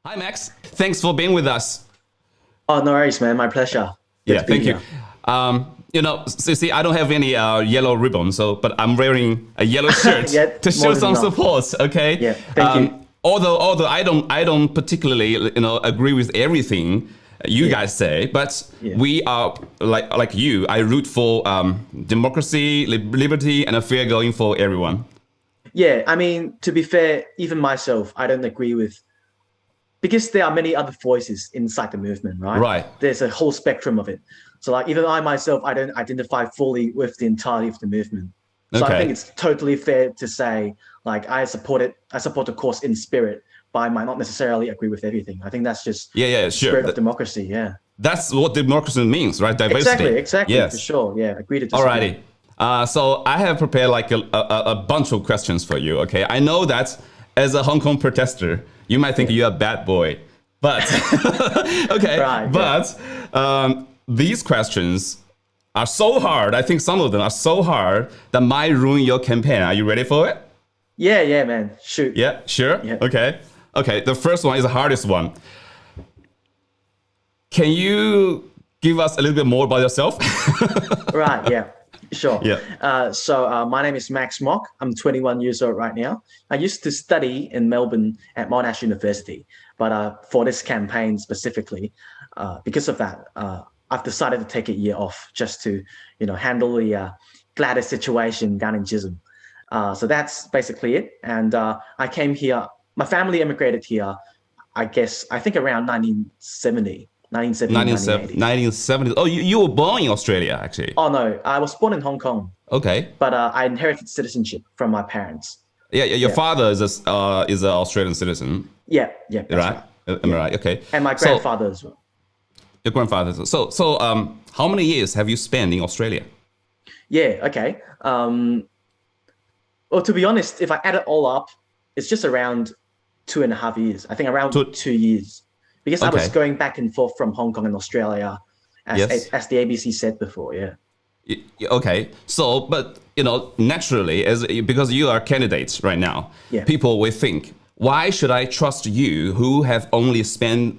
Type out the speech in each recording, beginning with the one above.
Hi, Max. Thanks for being with us. Oh, no worries, man. My pleasure. Yeah, thank you. See, I don't have any yellow ribbon, but I'm wearing a yellow shirt Yeah, to show more than some enough. support. Okay. Yeah, thank you. Although I don't particularly agree with everything you guys say, but Yeah. we are like you. I root for democracy, liberty, and a fair going for everyone. Yeah, I mean, to be fair, even myself, I don't agree with because there are many other voices inside the movement, right? Right. There's a whole spectrum of it. So like even I myself, I don't identify fully with the entirety of the movement. So I think Okay. it's totally fair to say like I support the cause in spirit, but I might not necessarily agree with everything. I think that's just Yeah, the sure. spirit of democracy. Yeah. That's what democracy means, right? Diversity. Exactly, for Yes. sure. Yeah, agree to disagree. Alrighty. So I have prepared like a bunch of questions for you. Okay. I know that as a Hong Kong protester, you might think you're a bad boy, but okay. Right, But these questions are so hard. I think some of them are so hard that might ruin your campaign. Are you ready for it? Yeah, man. Shoot. Yeah. Sure. Yeah. Okay. Okay. The first one is the hardest one. Can you give us a little bit more about yourself? Right, yeah, sure. Yeah. So my name is Max Mok. I'm 21 years old right now. I used to study in Melbourne at Monash University, but for this campaign specifically, because of that, I've decided to take a year off just to, handle the Gladys situation down in Chisholm. So that's basically it. And I came here. My family immigrated here, I think around 1970, 1970. Oh, you were born in Australia, actually. Oh no, I was born in Hong Kong, Okay. but I inherited citizenship from my parents. Yeah, your father is is an Australian citizen, Yeah, that's right? right. Am I right? Okay. And my So grandfather as well. your grandfather. So how many years have you spent in Australia? Yeah, okay. Well, to be honest, if I add it all up, it's just around 2.5 years. I think around Two. 2 years, because I was Okay. going back and forth from Hong Kong and Australia, Yes. as the ABC said before. Yeah, Okay. So, but naturally, because you are candidates right now, Yeah. people will think, why should I trust you, who have only spent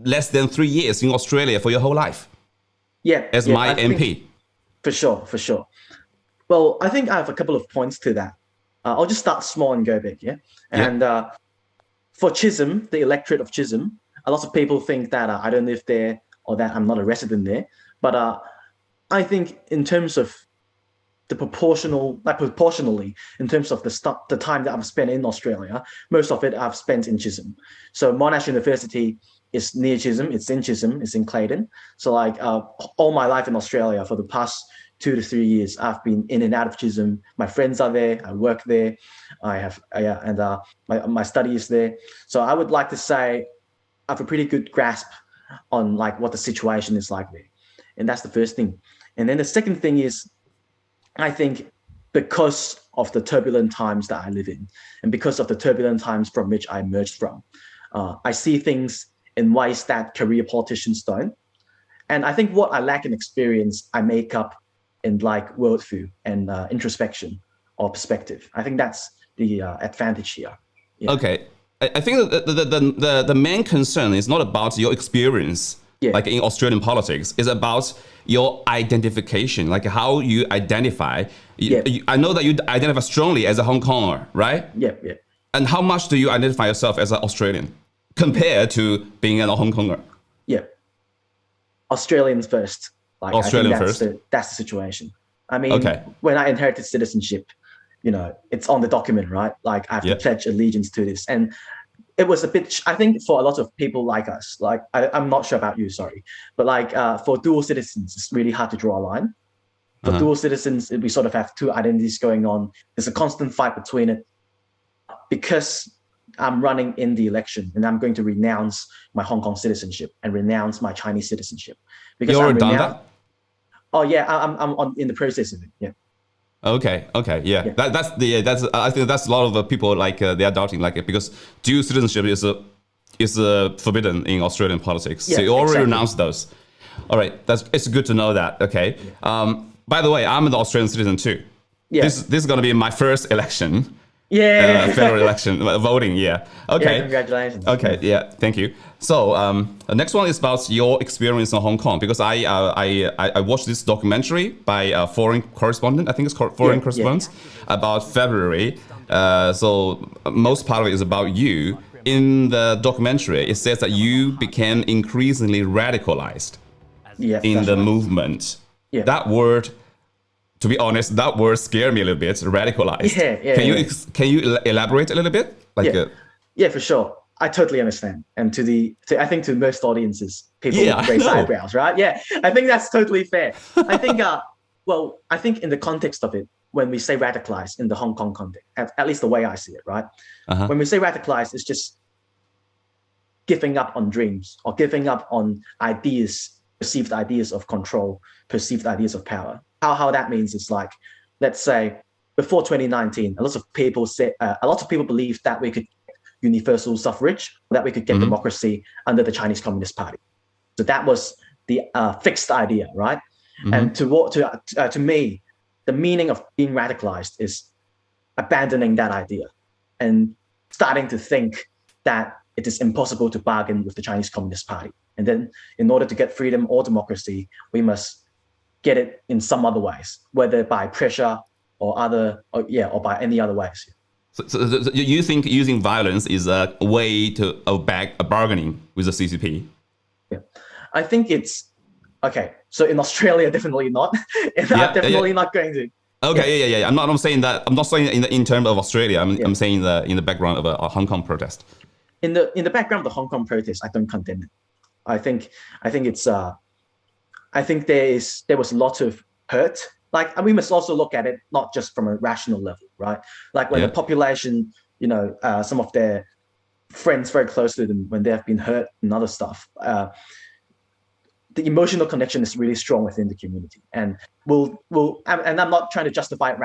less than 3 years in Australia for your whole life, yeah, as yeah. my I think MP? for sure, for sure. Well, I think I have a couple of points to that. I'll just start small and go big. Yeah, Yeah. and for Chisholm, the electorate of Chisholm, a lot of people think that I don't live there or that I'm not a resident there. But I think in terms of proportionally, in terms of the time that I've spent in Australia, most of it I've spent in Chisholm. So Monash University is near Chisholm. It's in Chisholm. It's in Clayton. So like all my life in Australia for the past 2 to 3 years, I've been in and out of Chisholm. My friends are there. I work there. I have and my study is there. So I would like to say I have a pretty good grasp on like what the situation is like there, and that's the first thing. And then the second thing is, I think because of the turbulent times that I live in, and because of the turbulent times from which I emerged from, I see things in ways that career politicians don't. And I think what I lack in experience, I make up in like worldview and introspection or perspective. I think that's the advantage here. Yeah. Okay. I think that the main concern is not about your experience, Yeah. like in Australian politics. It's about your identification, like how you identify. Yeah. I know that you identify strongly as a Hong Konger, right? Yeah. And how much do you identify yourself as an Australian compared to being a Hong Konger? Yeah. Australians first. Like Australian I think first? that's the situation. I mean, Okay. when I inherited citizenship, it's on the document, right? Like I have Yeah. to pledge allegiance to this. And it was a bit, I think for a lot of people like us, like I'm not sure about you, sorry, but like for dual citizens, it's really hard to draw a line. For dual citizens, we sort of have two identities going on. There's a constant fight between it. Because I'm running in the election and I'm going to renounce my Hong Kong citizenship and renounce my Chinese citizenship. Because You I'm already done that? Oh yeah, I'm in the process of it. Yeah. Okay, yeah. Yeah. That's I think that's a lot of people like they are doubting like because dual citizenship is forbidden in Australian politics. So Yeah, you already exactly. renounced those. All right, it's good to know that. Okay. By the way, I'm an Australian citizen too. Yeah. This is gonna be my first election. Yeah. federal election voting. Yeah. Okay. Yeah, congratulations. Okay. Yeah. Thank you. So the next one is about your experience in Hong Kong, because I watched this documentary by a foreign correspondent. I think it's called Foreign Correspondent about February. So most part of it is about you. In the documentary, it says that you became increasingly radicalized Yeah, in that's the right. movement. Yeah. That word, to be honest, that word scared me a little bit. Radicalized. Yeah, Can you elaborate a little bit? Like, yeah. Yeah, for sure. I totally understand. And I think to most audiences, people Yeah, I raise know. eyebrows, right? Yeah, I think that's totally fair. I think, I think in the context of it, when we say radicalize in the Hong Kong context, at least the way I see it, right? When we say radicalize, it's just giving up on dreams or giving up on ideas, perceived ideas of control, perceived ideas of power. How that means is like, let's say before 2019, a lot of people believed that we could get universal suffrage, that we could get democracy under the Chinese Communist Party. So that was the fixed idea, right? And to me, the meaning of being radicalized is abandoning that idea and starting to think that it is impossible to bargain with the Chinese Communist Party. And then in order to get freedom or democracy, we must get it in some other ways, whether by pressure or by any other ways. so you think using violence is a way to bargaining with the CCP? Yeah. I think it's okay. So in Australia, definitely not. And I'm definitely not going to. Okay, yeah. I'm not saying that. I'm not saying in terms of Australia. I'm saying in the background of a Hong Kong protest. In the background of the Hong Kong protest, I don't condemn it. I think there was a lot of hurt. Like, and we must also look at it not just from a rational level, right? Like when the population, some of their friends very close to them, when they have been hurt and other stuff, the emotional connection is really strong within the community. And and I'm not trying to justify it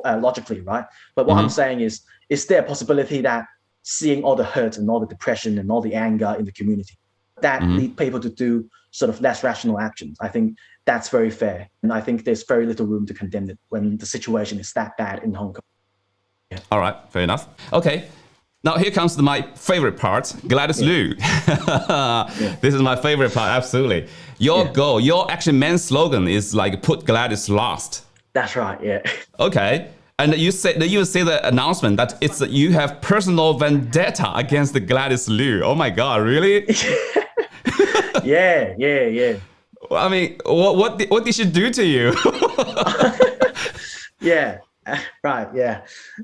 logically, right? But what I'm saying is there a possibility that seeing all the hurt and all the depression and all the anger in the community, that lead people to do sort of less rational actions? I think that's very fair. And I think there's very little room to condemn it when the situation is that bad in Hong Kong. Yeah. All right, fair enough. Okay. Now here comes my favorite part, Gladys Liu. This is my favorite part, absolutely. Your goal, your actually main slogan is like put Gladys last. That's right, yeah. Okay. And you say the announcement that you have personal vendetta against the Gladys Liu. Oh my God, really? Yeah. I mean, what did she do to you? Yeah, right, yeah.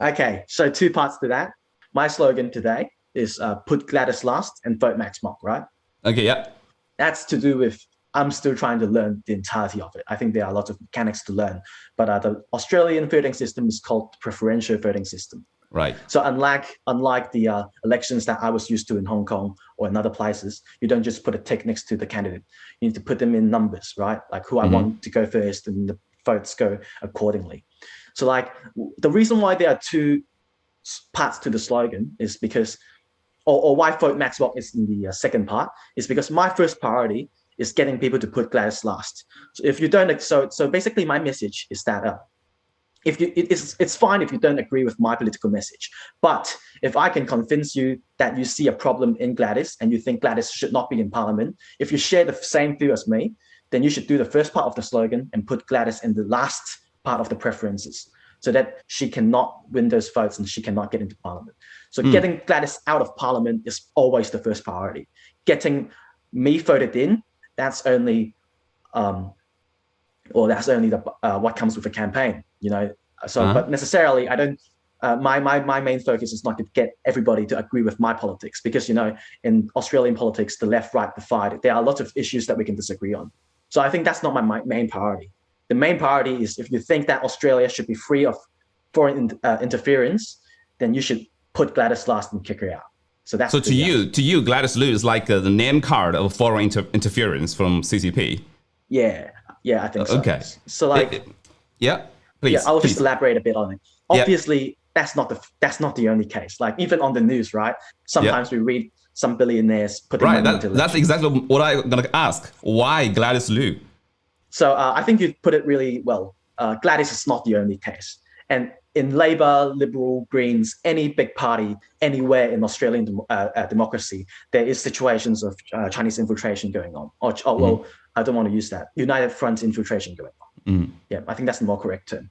Okay, so two parts to that. My slogan today is put Gladys last and vote Max Mok, right? Okay, yeah. That's to do with, I'm still trying to learn the entirety of it. I think there are a lot of mechanics to learn, but the Australian voting system is called the preferential voting system. Right. So unlike the elections that I was used to in Hong Kong or in other places, you don't just put a tick next to the candidate. You need to put them in numbers, right? Like who I want to go first, and the votes go accordingly. So like the reason why there are two parts to the slogan is because, or why vote Max Mok is in the second part, is because my first priority is getting people to put Gladys last. So if you don't, so basically my message is that it's fine if you don't agree with my political message, but if I can convince you that you see a problem in Gladys and you think Gladys should not be in Parliament, if you share the same view as me, then you should do the first part of the slogan and put Gladys in the last part of the preferences, so that she cannot win those votes and she cannot get into Parliament. So getting Gladys out of Parliament is always the first priority. Getting me voted in, that's only what comes with a campaign, So, but necessarily, I don't. My main focus is not to get everybody to agree with my politics, because in Australian politics, the left-right divide, there are lots of issues that we can disagree on. So I think that's not my main priority. The main priority is, if you think that Australia should be free of foreign interference, then you should put Gladys last and kick her out. So that's to you, Gladys Liu is like the name card of foreign interference from CCP. Yeah, I think so. Okay. So like, please. Yeah, I'll just elaborate a bit on it. Obviously, that's not the only case. Like even on the news, right? Sometimes we read some billionaires putting money into elections. That's exactly what I'm gonna ask. Why Gladys Liu? So I think you put it really well. Gladys is not the only case, and in Labour, Liberal, Greens, any big party anywhere in Australian democracy, there is situations of Chinese infiltration going on. Well, I don't want to use that. United Front infiltration going on. Yeah, I think that's the more correct term.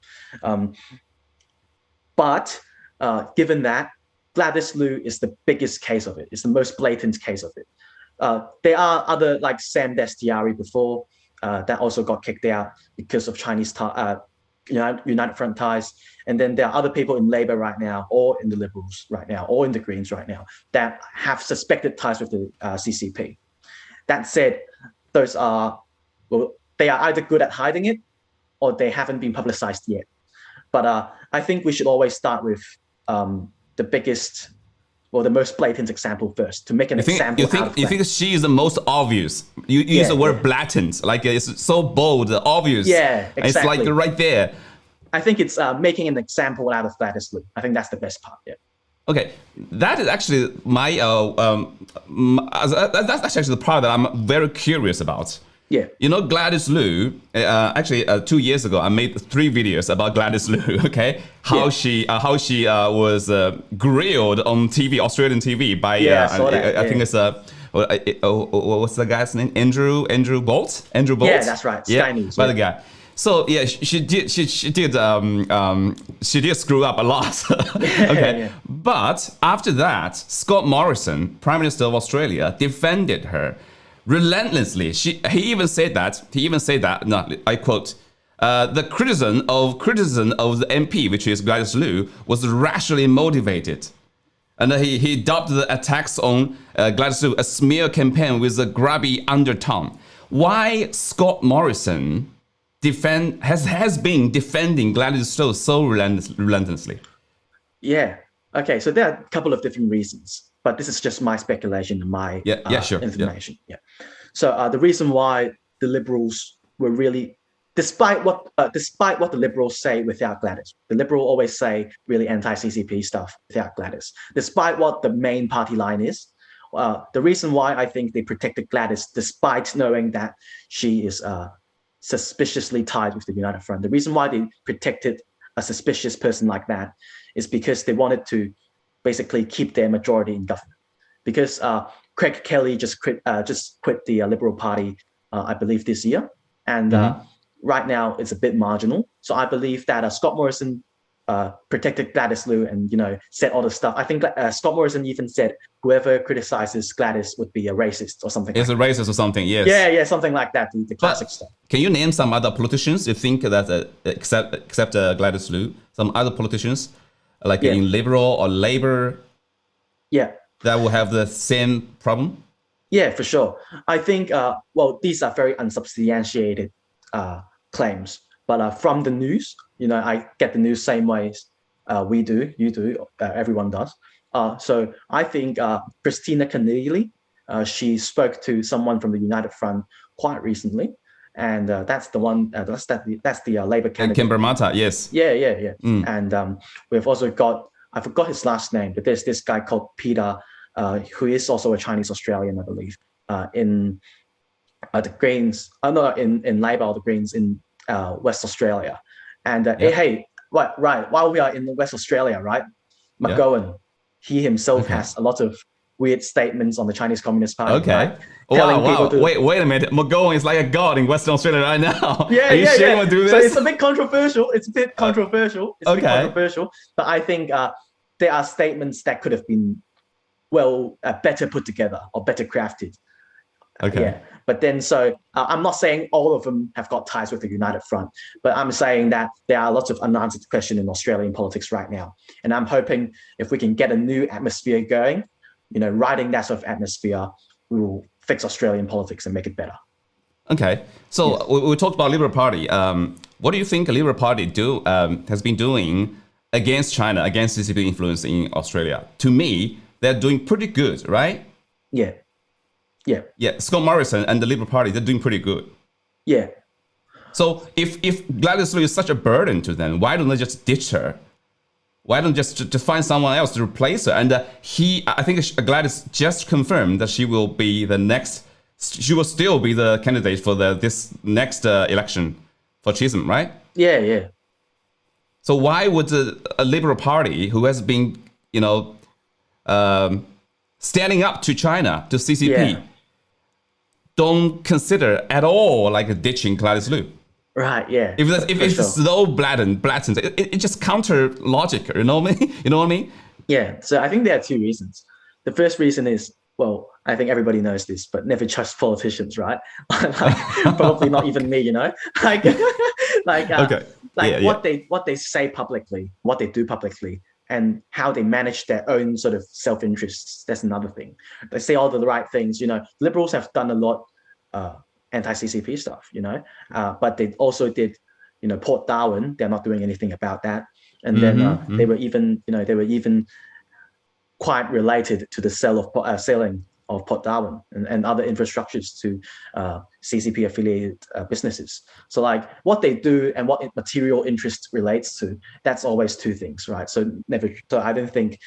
But given that, Gladys Liu is the biggest case of it. It's the most blatant case of it. There are other like Sam Destiari before that also got kicked out because of Chinese United Front ties. And then there are other people in Labour right now, or in the Liberals right now, or in the Greens right now, that have suspected ties with the CCP. That said, those are, well, they are either good at hiding it or they haven't been publicized yet. But I think we should always start with the biggest or the most blatant example first to make an example. You think she is the most obvious? You use the word blatant, like it's so bold, obvious. Yeah, exactly. It's like right there. I think it's making an example out of Gladys Liu. I think that's the best part. Yeah. Okay, that is actually that's actually the part that I'm very curious about. Yeah. You know, Gladys Liu, actually 2 years ago, I made 3 videos about Gladys Liu, okay? How she was grilled on TV, Australian TV by, I think it's, what's the guy's name? Andrew Bolt? Andrew Bolt? Yeah, that's right. Sky News. By the guy. So yeah, she did screw up a lot. Okay. Yeah. But after that, Scott Morrison, Prime Minister of Australia, defended her relentlessly. He even said that. No, I quote: "The criticism of the MP, which is Gladys Liu, was rationally motivated." And he dubbed the attacks on Gladys Liu a smear campaign with a grubby undertone. Why Scott Morrison has been defending Gladys Liu so relentlessly? Yeah. Okay. So there are a couple of different reasons, but this is just my speculation and my information. Yeah. So the reason why the Liberals were really, despite what the Liberals say without Gladys, the Liberals always say really anti-CCP stuff without Gladys. Despite what the main party line is, the reason why I think they protected Gladys, despite knowing that she is suspiciously tied with the United Front, the reason why they protected a suspicious person like that is because they wanted to basically keep their majority in government. Because Craig Kelly just quit the Liberal Party, I believe this year, and right now it's a bit marginal. So I believe that Scott Morrison protected Gladys Liu and said all the stuff. I think Scott Morrison even said whoever criticizes Gladys would be a racist or something. It's a racist or something. Yes. Yeah, something like that. The classic stuff. Can you name some other politicians you think that except Gladys Liu, some other politicians like in Liberal or Labour? Yeah. That will have the same problem? Yeah, for sure. I think, these are very unsubstantiated claims. But from the news, I get the news same ways we do, you do, everyone does. So I think Christina Keneally, she spoke to someone from the United Front quite recently. And that's the one, that's the Labour candidate. And Kimbermata, yes. Yeah. And we've also got, I forgot his last name, but there's this guy called Peter, who is also a Chinese Australian, I believe, in the Greens, in Labour or the Greens in West Australia. And while we are in West Australia, right, McGowan, he himself has a lot of weird statements on the Chinese Communist Party. Okay. Right? Wow. Wait a minute. McGowan is like a god in Western Australia right now. Yeah, Are you sure you want to do this? So it's a bit controversial. But I think there are statements that could have been better put together or better crafted. Okay. Yeah. But then, so I'm not saying all of them have got ties with the United Front, but I'm saying that there are lots of unanswered questions in Australian politics right now. And I'm hoping if we can get a new atmosphere going, riding that sort of atmosphere, we will fix Australian politics and make it better. Okay. So we talked about Liberal Party. What do you think the Liberal Party has been doing against China, against CCP influence in Australia? To me, they're doing pretty good, right? Yeah. Scott Morrison and the Liberal Party, they're doing pretty good. Yeah. So if Gladys Liu is such a burden to them, why don't they just ditch her? Why don't just to find someone else to replace her? And I think Gladys just confirmed that she will be she will still be the candidate for this next election for Chisholm, right? Yeah. So why would a Liberal Party who has been, standing up to China, to CCP, don't consider at all like ditching Gladys Liu? Right, yeah. If it's so blatant, it just counter logic, you know what I mean? Yeah, so I think there are two reasons. The first reason is, well, I think everybody knows this, but never trust politicians, right? Probably not even me, what they say publicly, what they do publicly, and how they manage their own sort of self-interests. That's another thing. They say all the right things. Liberals have done a lot anti-CCP stuff, but they also did, Port Darwin. They're not doing anything about that. And then they were even quite related to the selling of Port Darwin and other infrastructures to CCP affiliated businesses. So like what they do and what material interest relates to, that's always two things, right? So I don't think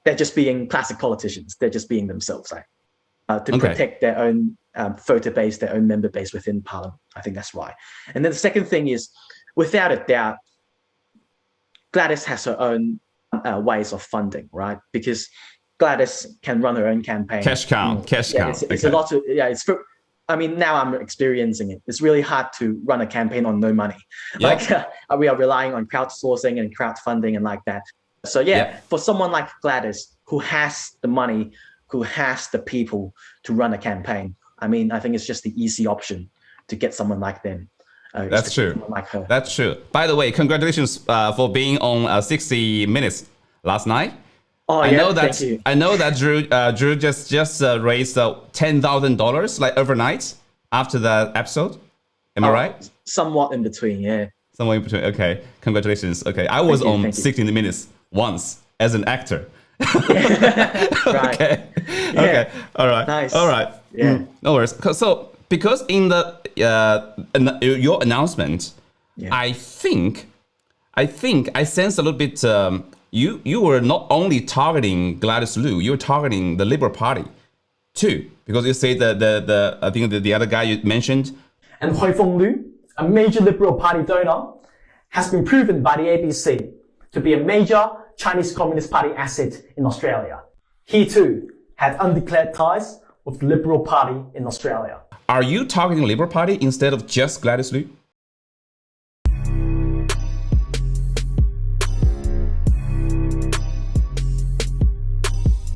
they're just being classic politicians. They're just being themselves, right? To protect their own voter base, their own member base within Parliament. I think that's why. And then the second thing is, without a doubt, Gladys has her own ways of funding, right? Because Gladys can run her own campaign. Cash cow. It's a lot to, now I'm experiencing it. It's really hard to run a campaign on no money. Yeah. We are relying on crowdsourcing and crowdfunding and like that. So for someone like Gladys, who has the money, who has the people to run a campaign, I think it's just the easy option to get someone like them. That's true. Like her. That's true. By the way, congratulations for being on 60 Minutes last night. Oh, I know that Drew just raised $10,000 like overnight after that episode. Am I right? Somewhat in between, yeah. Somewhere in between. Okay, congratulations. Okay, I was on 60 Minutes once as an actor. Right. Okay. Yeah. Okay. All right. Nice. All right. Yeah. No worries. So because in the your announcement, I think I sense a little bit. You were not only targeting Gladys Liu, you were targeting the Liberal Party too, because you say the I think the other guy you mentioned. And Hui Feng Liu, a major Liberal Party donor, has been proven by the ABC to be a major Chinese Communist Party asset in Australia. He too had undeclared ties with the Liberal Party in Australia. Are you targeting Liberal Party instead of just Gladys Liu?